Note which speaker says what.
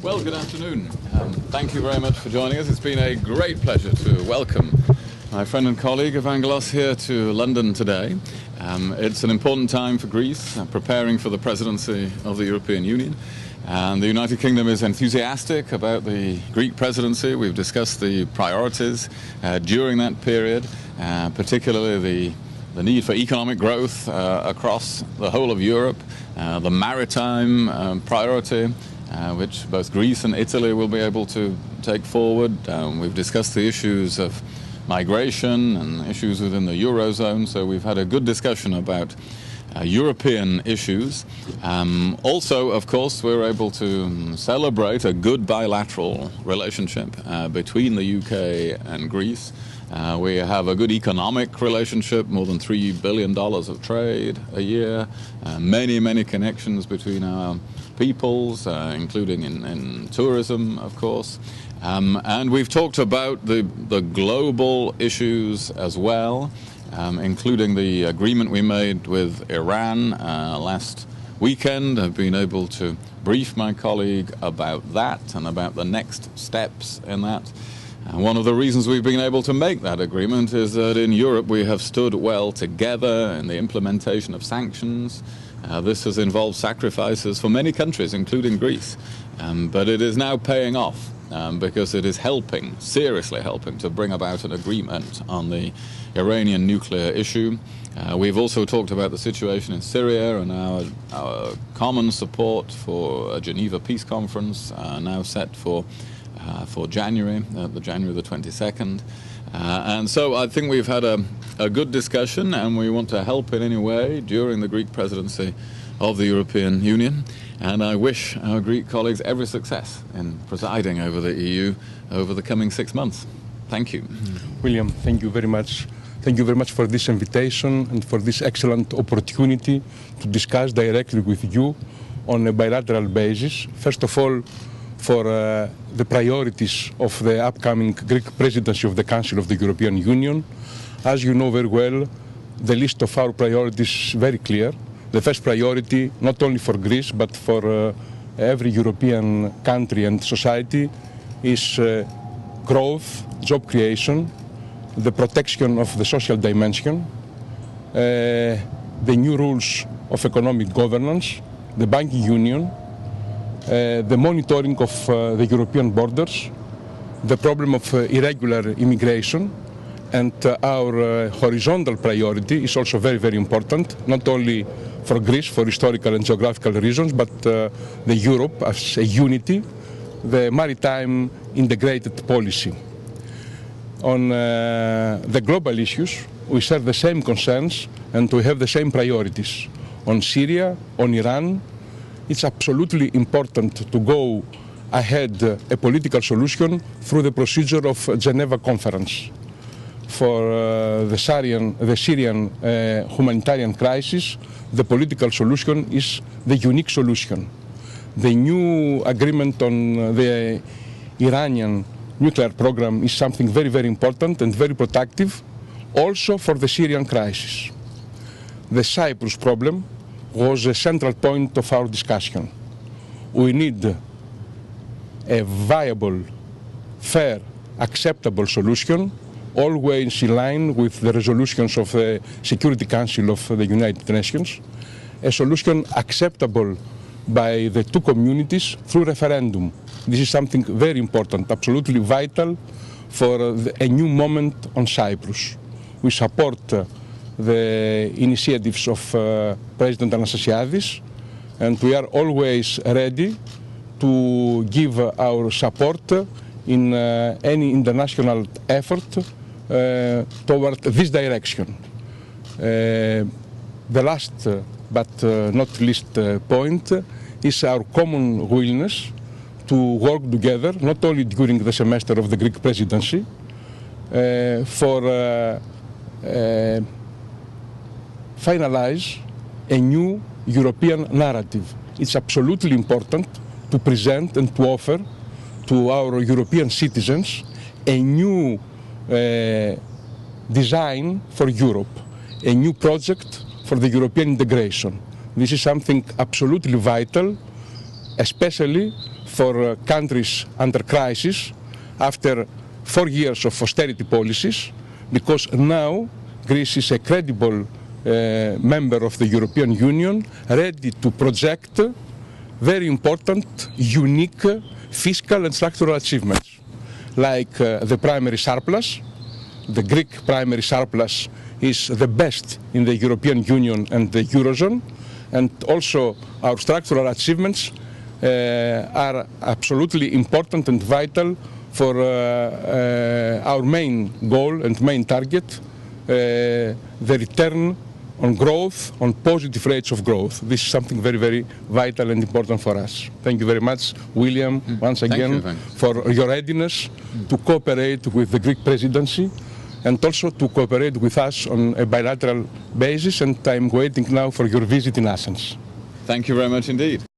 Speaker 1: Well, good afternoon. Thank you very much for joining us. It's been a great pleasure to welcome my friend and colleague Evangelos here to London today. It's an important time for Greece, preparing for the presidency of the European Union. And the United Kingdom is enthusiastic about the Greek presidency. We've discussed the priorities during that period, particularly the need for economic growth across the whole of Europe, the maritime priority, which both Greece and Italy will be able to take forward. We've discussed the issues of migration and issues within the Eurozone, so we've had a good discussion about European issues. Also, of course, we're able to celebrate a good bilateral relationship between the UK and Greece. We have a good economic relationship, more than $3 billion of trade a year, many connections between our peoples, including in tourism, of course. And we've talked about the global issues as well, including the agreement we made with Iran last weekend. I've been able to brief my colleague about that and about the next steps in that. And one of the reasons we've been able to make that agreement is that in Europe we have stood well together in the implementation of sanctions. This has involved sacrifices for many countries, including Greece. But it is now paying off because it is helping, seriously helping, to bring about an agreement on the Iranian nuclear issue. We've also talked about the situation in Syria and our common support for a Geneva peace conference now set for January, January the 22nd. And so I think we've had a good discussion, and we want to help in any way during the Greek presidency of the European Union. And I wish our Greek colleagues every success in presiding over the EU over the coming 6 months. Thank you.
Speaker 2: William, thank you very much. Thank you very much for this invitation and for this excellent opportunity to discuss directly with you on a bilateral basis. First of all, for the priorities of the upcoming Greek presidency of the Council of the European Union. As you know very well, the list of our priorities is very clear. The first priority, not only for Greece, but for every European country and society, is growth, job creation, the protection of the social dimension, the new rules of economic governance, the banking union, the monitoring of the European borders, the problem of irregular immigration, and our horizontal priority is also very important, not only for Greece for historical and geographical reasons, but the Europe as a unity, the maritime integrated policy. On the global issues, we share the same concerns and we have the same priorities. On Syria, on Iran, it's absolutely important to go ahead a political solution through the procedure of Geneva Conference. For the Syrian humanitarian crisis, the political solution is the unique solution. The new agreement on the Iranian nuclear program is something very important and very productive, also for the Syrian crisis. The Cyprus problem was a central point of our discussion. We need a viable, fair, acceptable solution, always in line with the resolutions of the Security Council of the United Nations, a solution acceptable by the two communities through referendum. This is something very important, absolutely vital for a new moment on Cyprus. We support the initiatives of President Anastasiadis, and we are always ready to give our support in any international effort toward this direction. The last but not least point is our common willingness to work together, not only during the semester of the Greek presidency, for finalize a new European narrative. It's absolutely important to present and to offer to our European citizens a new design for Europe, a new project for the European integration. This is something absolutely vital, especially for countries under crisis after 4 years of austerity policies, because now Greece is a credible member of the European Union, ready to project very important, unique fiscal and structural achievements, like the primary surplus. The Greek primary surplus is the best in the European Union and the Eurozone, and also our structural achievements are absolutely important and vital for our main goal and main target, the return on growth, on positive rates of growth. This is something very, very vital and important for us. Thank you very much, William, once again, for your readiness to cooperate with the Greek presidency and also to cooperate with us on a bilateral basis. And I'm waiting now for your visit in Athens.
Speaker 1: Thank you very much indeed.